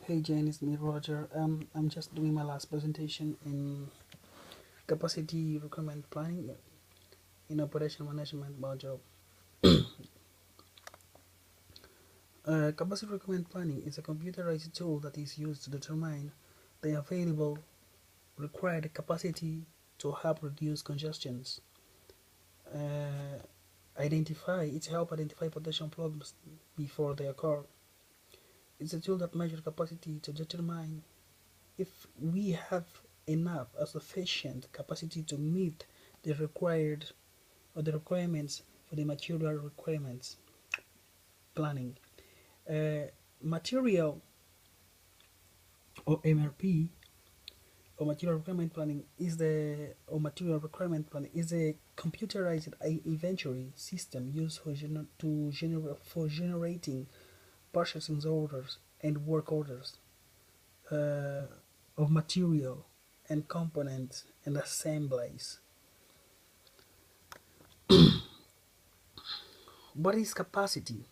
Hey Jane, it's me Roger. I'm just doing my last presentation in capacity requirement planning in operation management module. Capacity requirement planning is a computerized tool that is used to determine the available required capacity to help reduce congestions. Uh, it helps identify potential problems before they occur. It's a tool that measures capacity to determine if we have enough or sufficient capacity to meet the required or the requirements for the material requirements planning. Material or MRP or material requirement planning is the or material requirement planning is a computerized inventory system used for generating purchasing orders and work orders of material and components and assemblies. What is capacity?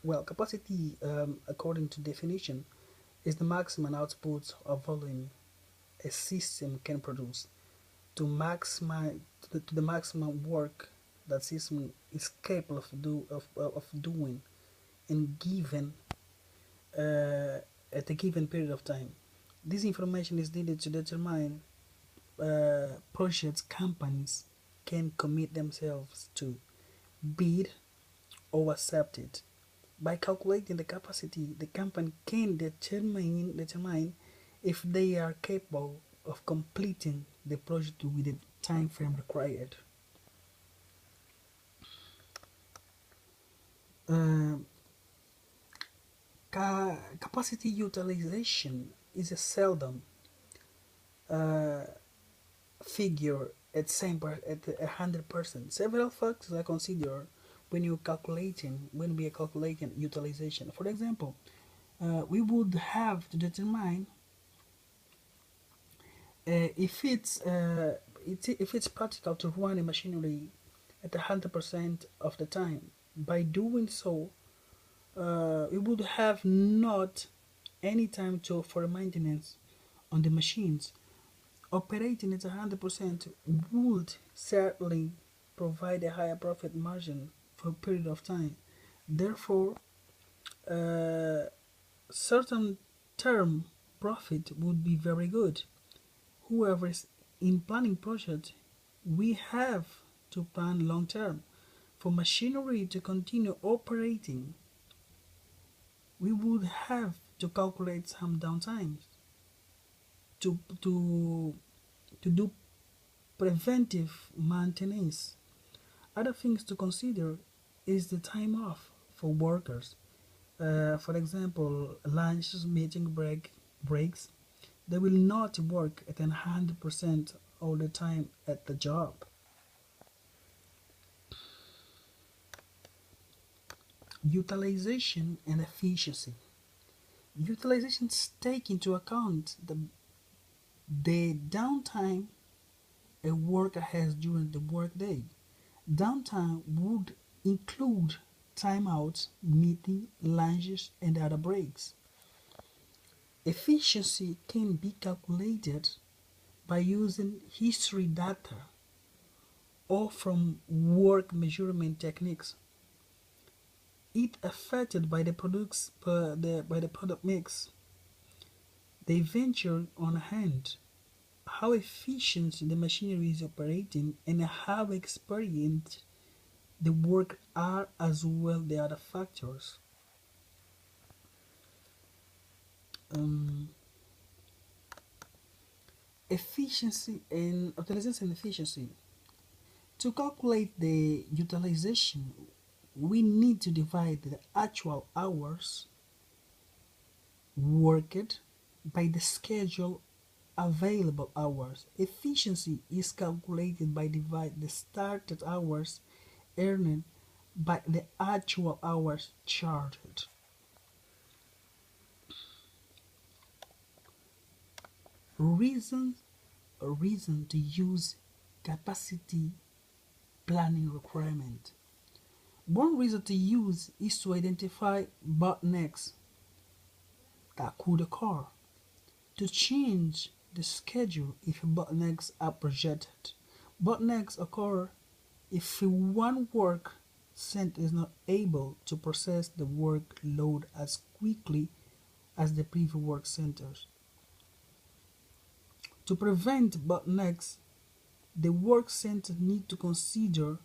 Well, capacity, according to definition, is the maximum output of volume a system can produce to maximize to the maximum work that system is capable of doing in given at a given period of time. This information is needed to determine projects companies can commit themselves to, bid or accept it. By calculating the capacity, the company can determine if they are capable of completing the project within the time frame required. Uh, Capacity utilization is a seldom uh, figure at 100%. Several factors are considered when we are calculating utilization. For example, we would have to determine if it's practical to run a machinery at 100% of the time. By doing so, we would have not any time for maintenance on the machines. Operating at 100% would certainly provide a higher profit margin for a period of time. Therefore, uh, certain term profit would be very good. However, in planning projects, we have to plan long term. For machinery to continue operating, we would have to calculate some downtimes to do preventive maintenance. Other things to consider is the time off for workers. For example, lunches, meeting breaks. They will not work at 100% all the time at the job. Utilization and efficiency. Utilization take into account the downtime a worker has during the workday. Downtime would include timeouts, meeting, lunches, and other breaks. Efficiency can be calculated by using history data or from work measurement techniques. It affected by the product mix, the venture on hand, how efficient the machinery is operating, and how experienced the work are, as well the other factors. Um, Efficiency and utilization and efficiency. To calculate the utilization, we need to divide the actual hours worked by the schedule available hours. Efficiency is calculated by divide the started hours earned by the actual hours charged. Reason to use capacity planning requirement. One reason to use is to identify bottlenecks. that could occur. To change the schedule if bottlenecks are projected. Bottlenecks occur if one work center is not able to process the workload as quickly as the previous work centers. To prevent bottlenecks, the work center need to consider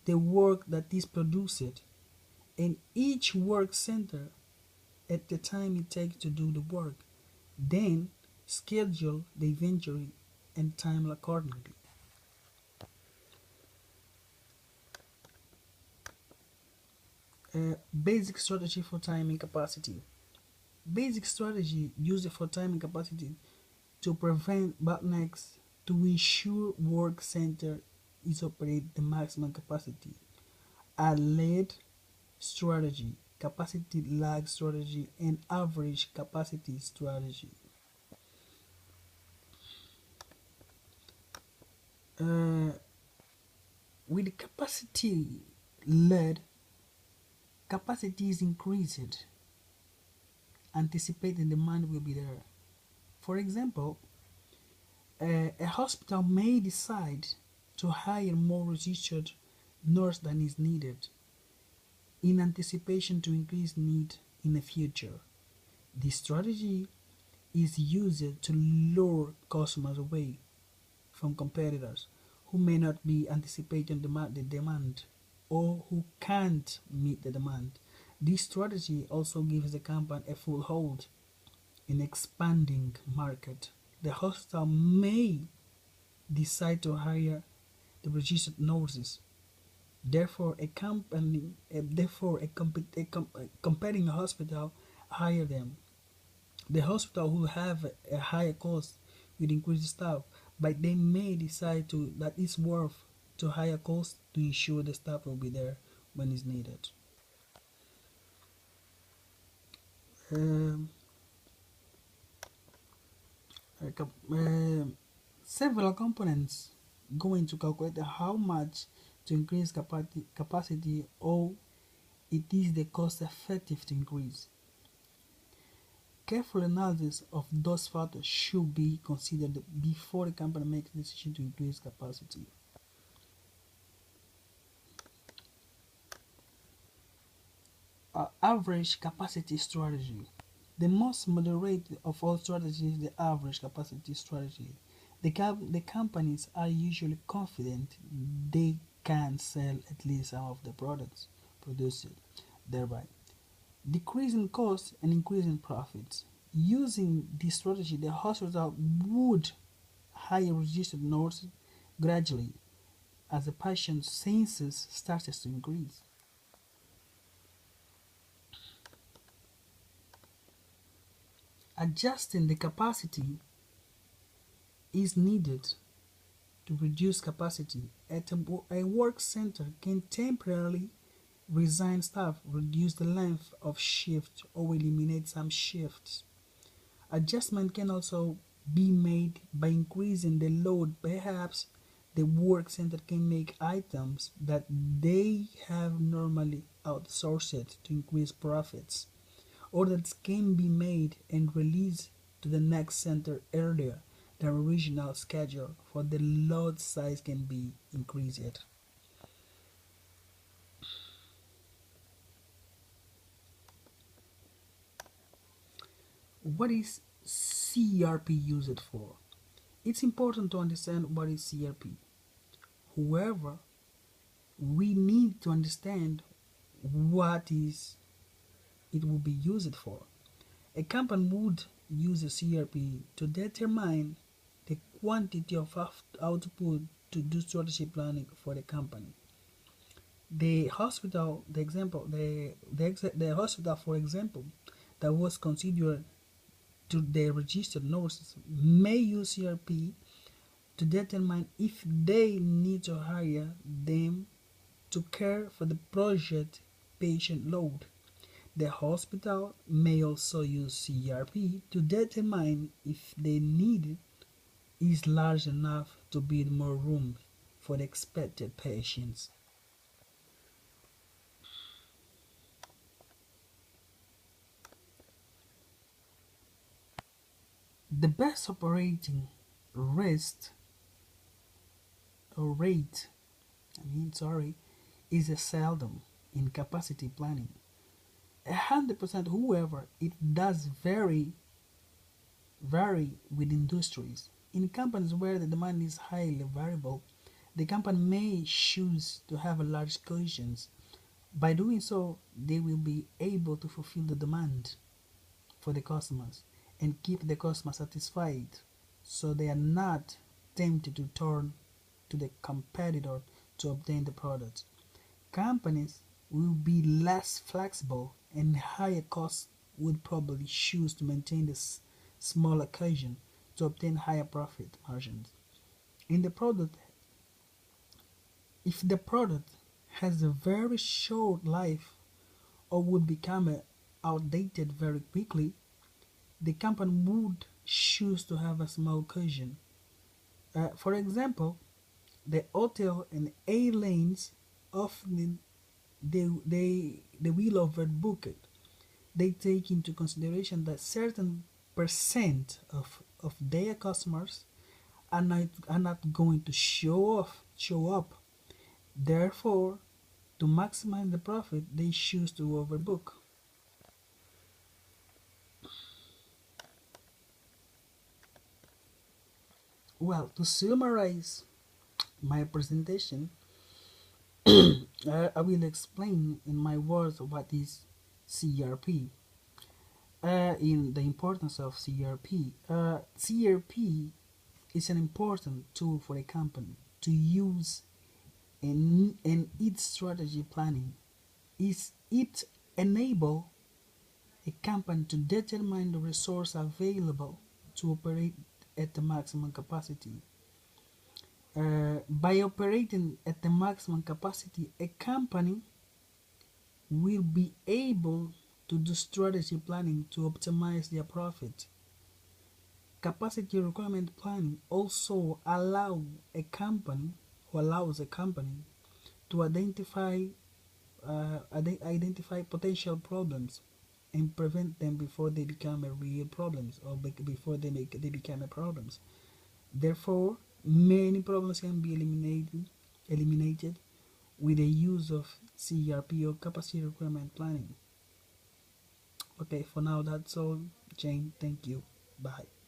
the work that is produced in each work center at the time it takes to do the work, then schedule the inventory and time accordingly. Basic strategy for timing capacity. Basic strategy used for timing capacity to prevent bottlenecks to ensure work center is operate the maximum capacity. A lead strategy, capacity lag strategy, and average capacity strategy. Uh, with the capacity led, capacity is increased, anticipating demand will be there. For example, a hospital may decide to hire more registered nurse than is needed in anticipation to increase need in the future. This strategy is used to lure customers away from competitors who may not be anticipating the demand or who can't meet the demand. This strategy also gives the company a full hold in expanding market. The hospital may decide to hire the registered nurses. Therefore, a competing hospital hire them. The hospital who have a higher cost with increased staff, but they may decide to that it's worth to higher cost to ensure the staff will be there when it's needed. Um, Several components go into calculate how much to increase capacity or it is the cost effective to increase. Careful analysis of those factors should be considered before the company makes a decision to increase capacity. Average capacity strategy. The most moderate of all strategies is the average capacity strategy. The companies are usually confident they can sell at least some of the products produced, thereby decreasing costs and increasing profits. Using this strategy, the hospital would hire registered nurses gradually as the patient census starts to increase. Adjusting the capacity is needed to reduce capacity. A work center can temporarily resign staff, reduce the length of shift, or eliminate some shifts. Adjustment can also be made by increasing the load. Perhaps the work center can make items that they have normally outsourced to increase profits. Orders can be made and released to the next center earlier than original schedule for the load size can be increased. What is CRP used for? It's important to understand what is CRP. However, we need to understand what is it will be used for. A company would use a CRP to determine the quantity of output to do strategy planning for the company. The hospital, the example, the hospital, for example, that was considered to the registered nurses may use CRP to determine if they need to hire them to care for the project patient load. The hospital may also use CRP to determine if the need is large enough to build more room for the expected patients. The best operating rate or rate, is a seldom in capacity planning. 100%, however, it does vary with industries. In companies where the demand is highly variable, the company may choose to have a large cushions. By doing so, they will be able to fulfill the demand for the customers and keep the customer satisfied, so they are not tempted to turn to the competitor to obtain the product. Companies will be less flexible and higher costs would probably choose to maintain this smaller cushion to obtain higher profit margins. In the product, if the product has a very short life or would become outdated very quickly, the company would choose to have a small cushion. For example, the hotel and airlines often they will overbook it. They take into consideration that certain percent of their customers are not going to show up. Therefore, to maximize the profit, they choose to overbook. Well, to summarize my presentation, I will explain in my words what is CRP. In the importance of CRP. CRP is an important tool for a company to use in its strategy planning. Is it enable a company to determine the resource available to operate at the maximum capacity. By operating at the maximum capacity, a company will be able to do strategy planning to optimize their profit. Capacity requirement planning also allows a company to identify potential problems and prevent them before they become a real problems or before they become a problems. Therefore, many problems can be eliminated with the use of CRP or capacity requirement planning. Okay, for now that's all. Jane, thank you. Bye.